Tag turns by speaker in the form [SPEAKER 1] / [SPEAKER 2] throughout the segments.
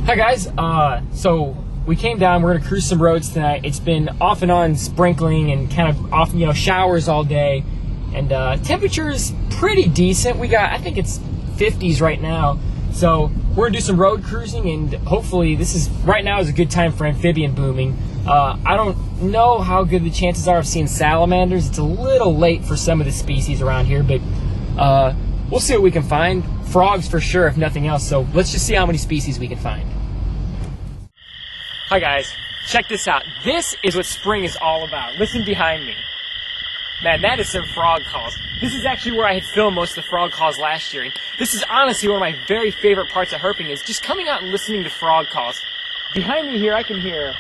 [SPEAKER 1] Hi guys, so we came down, we're gonna cruise some roads tonight. It's been off and on sprinkling and kind of off, showers all day. And temperature is pretty decent. I think it's 50s right now. So we're gonna do some road cruising, and hopefully right now is a good time for amphibian booming. I don't know how good the chances are of seeing salamanders. It's a little late for some of the species around here, but we'll see what we can find. Frogs for sure, if nothing else. So let's just see how many species we can find. Hi guys, check this out. This is what spring is all about. Listen behind me. Man, that is some frog calls. This is actually where I had filmed most of the frog calls last year. And this is honestly one of my very favorite parts of herping, is just coming out and listening to frog calls. Behind me here, I can hear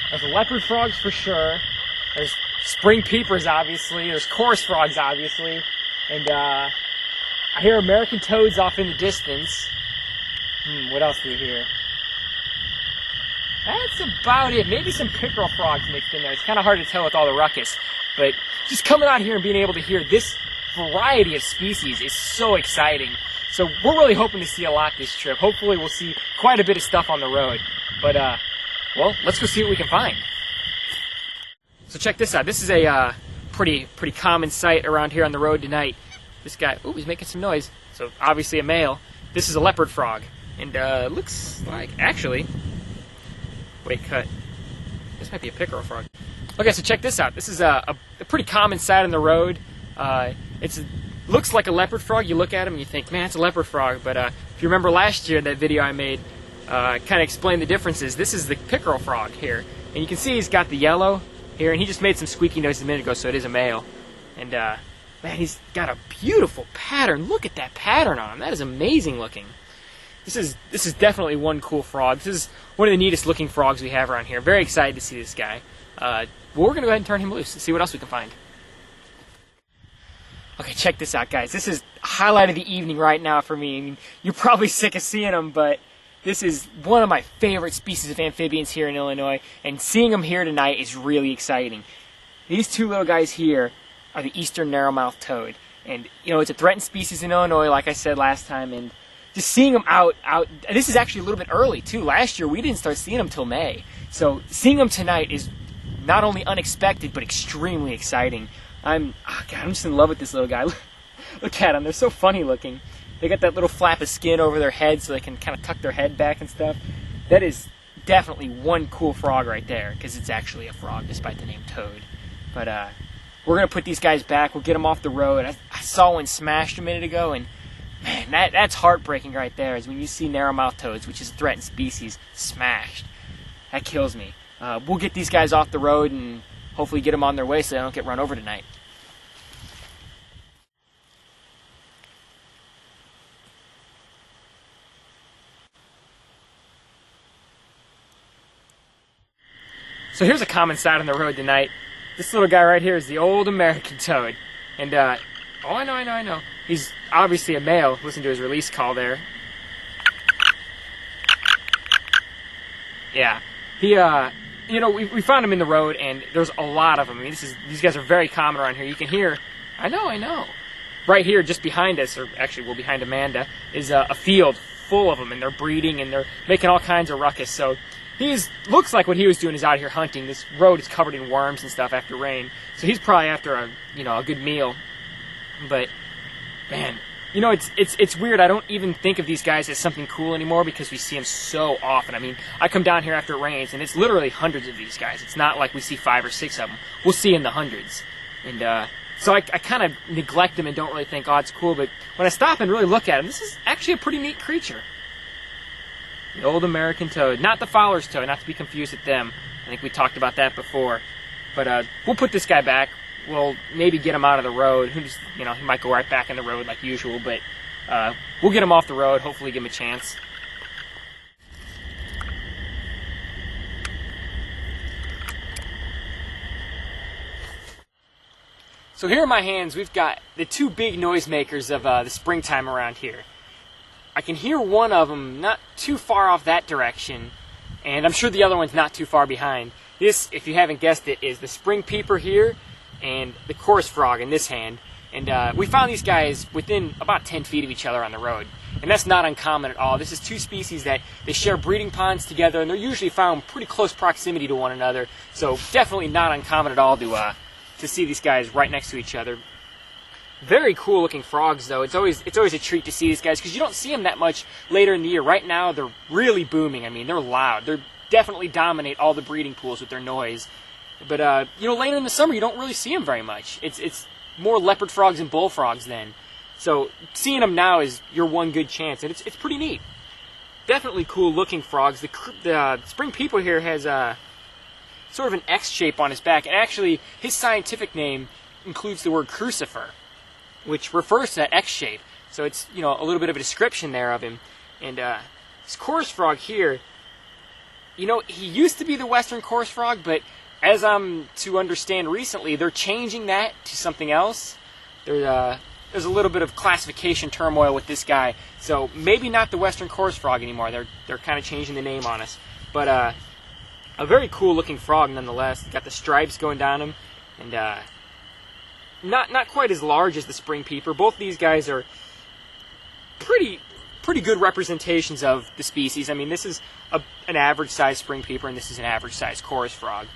[SPEAKER 1] there's leopard frogs for sure. There's spring peepers, obviously. There's chorus frogs, obviously. And I hear American toads off in the distance. What else do we hear? That's about it. Maybe some pickerel frogs mixed in there. It's kind of hard to tell with all the ruckus. But just coming out here and being able to hear this variety of species is so exciting. So we're really hoping to see a lot this trip. Hopefully we'll see quite a bit of stuff on the road. But, well, let's go see what we can find. So check this out. This is a pretty common sight around here on the road tonight. This guy, he's making some noise. So obviously a male. This is a leopard frog. And looks like, actually, wait, cut. This might be a pickerel frog. Okay, so check this out. This is a pretty common sight on the road. Looks like a leopard frog. You look at him and you think, man, it's a leopard frog. But if you remember last year, that video I made kind of explained the differences. This is the pickerel frog here. And you can see he's got the yellow here, and he just made some squeaky noises a minute ago, so it is a male. And man, he's got a beautiful pattern. Look at that pattern on him. That is amazing looking. This is definitely one cool frog. This is one of the neatest looking frogs we have around here. Very excited to see this guy. We're going to go ahead and turn him loose and see what else we can find. Okay, check this out, guys. This is a highlight of the evening right now for me. I mean, you're probably sick of seeing them, but this is one of my favorite species of amphibians here in Illinois, and seeing them here tonight is really exciting. These two little guys here are the eastern narrowmouth toad. And, it's a threatened species in Illinois, like I said last time, and just seeing them out, this is actually a little bit early, too. Last year, we didn't start seeing them till May. So seeing them tonight is not only unexpected, but extremely exciting. I'm just in love with this little guy. Look at them. They're so funny looking. They got that little flap of skin over their head so they can kind of tuck their head back and stuff. That is definitely one cool frog right there, because it's actually a frog, despite the name toad. But we're going to put these guys back. We'll get them off the road. I saw one smashed a minute ago, and man, that's heartbreaking right there, is when you see narrowmouth toads, which is a threatened species, smashed. That kills me. We'll get these guys off the road and hopefully get them on their way so they don't get run over tonight. So here's a common sight on the road tonight. This little guy right here is the old American toad. And, I know. He's obviously a male. Listen to his release call there. Yeah. He, we found him in the road, and there's a lot of them. I mean, these guys are very common around here. You can hear, I know. Right here, just behind us, or actually, well, behind Amanda, is a field full of them, and they're breeding, and they're making all kinds of ruckus. So looks like what he was doing is out here hunting. This road is covered in worms and stuff after rain, so he's probably after a good meal. But man, it's weird. I don't even think of these guys as something cool anymore because we see them so often. I mean, I come down here after it rains, and it's literally hundreds of these guys. It's not like we see 5 or 6 of them. We'll see in the hundreds. And so I kind of neglect them and don't really think, it's cool. But when I stop and really look at them, this is actually a pretty neat creature. The old American toad. Not the Fowler's toad, not to be confused with them. I think we talked about that before. But we'll put this guy back. We'll maybe get him out of the road. He might go right back in the road like usual, but we'll get him off the road, hopefully give him a chance. So here in my hands, we've got the 2 big noisemakers of the springtime around here. I can hear one of them not too far off that direction, and I'm sure the other one's not too far behind. This, if you haven't guessed it, is the spring peeper here, and the chorus frog in this hand. And we found these guys within about 10 feet of each other on the road. and that's not uncommon at all. This is two species that they share breeding ponds together, and they're usually found pretty close proximity to one another, so definitely not uncommon at all to see these guys right next to each other. Very cool looking frogs, though. It's always a treat to see these guys, because you don't see them that much later in the year. Right now, they're really booming. I mean, they're loud. They definitely dominate all the breeding pools with their noise. But you know, later in the summer, you don't really see them very much. It's more leopard frogs and bullfrogs then. So seeing them now is your one good chance, and it's pretty neat. Definitely cool looking frogs. The spring peeper here has sort of an X shape on his back, and actually his scientific name includes the word crucifer, which refers to that X shape. So it's, you know, a little bit of a description there of him. And this chorus frog here, you know, he used to be the western chorus frog, but as I'm to understand recently, they're changing that to something else. There's a little bit of classification turmoil with this guy, so maybe not the western chorus frog anymore. They're kind of changing the name on us. But a very cool looking frog nonetheless. Got the stripes going down him, and not quite as large as the spring peeper. Both these guys are pretty good representations of the species. I mean, this is an average size spring peeper, and this is an average size chorus frog.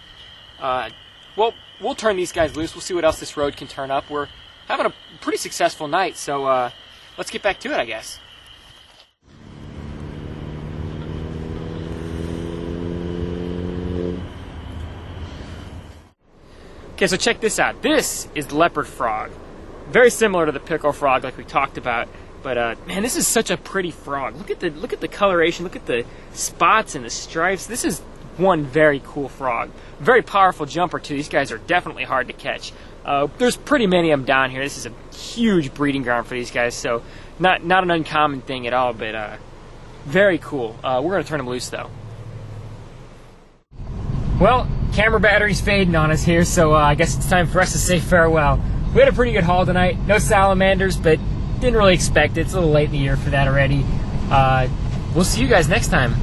[SPEAKER 1] Well, we'll turn these guys loose. We'll see what else this road can turn up. We're having a pretty successful night, so let's get back to it, I guess. Okay, so check this out. This is the leopard frog. Very similar to the pickerel frog like we talked about. But man, this is such a pretty frog. Look at the coloration, look at the spots and the stripes. This is one very cool frog. Very powerful jumper too. These guys are definitely hard to catch. There's pretty many of them down here. This is a huge breeding ground for these guys, so not an uncommon thing at all, but very cool. We're gonna turn them loose though. Well, camera battery's fading on us here, so I guess it's time for us to say farewell. We had a pretty good haul tonight. No salamanders, but didn't really expect it. It's a little late in the year for that already. We'll see you guys next time.